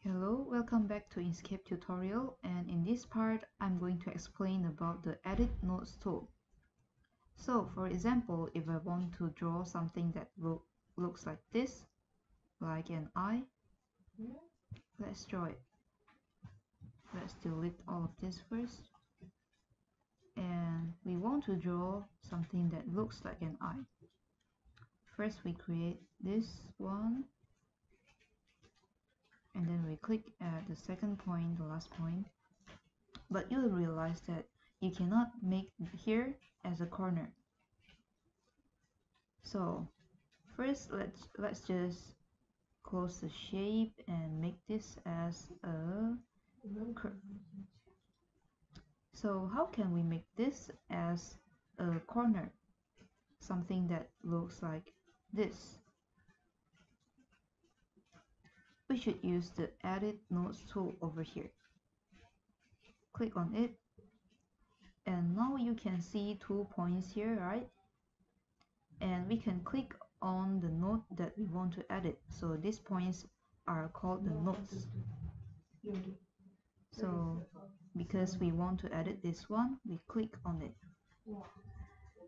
Hello, welcome back to Inkscape tutorial, and in this part I'm going to explain about the Edit Notes tool. So for example, if I want to draw something that looks like this, like an eye, let's draw it. Let's delete all of this first. And we want to draw something that looks like an eye. First we create this one, and then we click at the second point, the last point. But you'll realize that you cannot make here as a corner. So first let's just close the shape and make this as a curve. So how can we make this as a corner? Something that looks like this. We should use the Edit Notes tool over here. Click on it, and now you can see 2 points here, right? And we can click on the node that we want to edit. So these points are called the nodes. So because we want to edit this one, we click on it.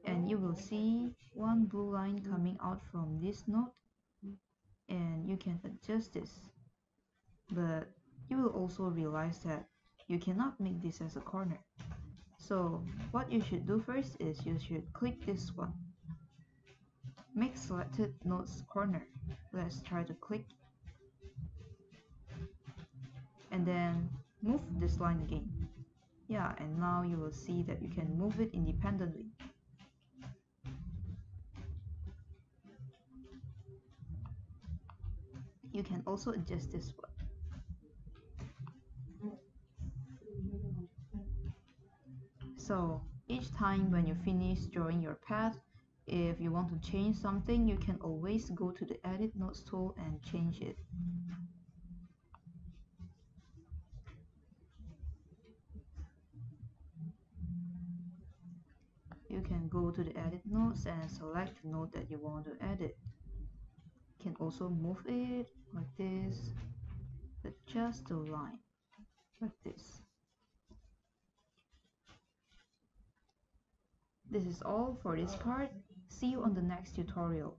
And you will see one blue line coming out from this node, and you can adjust this. But you will also realize that you cannot make this as a corner. So what you should do first is you should click this one. Make selected nodes corner. Let's try to click. And then move this line again. Yeah, and now you will see that you can move it independently. You can also adjust this one. So each time when you finish drawing your path, if you want to change something, you can always go to the Edit Notes tool and change it. You can go to the Edit Notes and select the node that you want to edit. You can also move it like this, adjust the line like this. This is all for this part. See you on the next tutorial.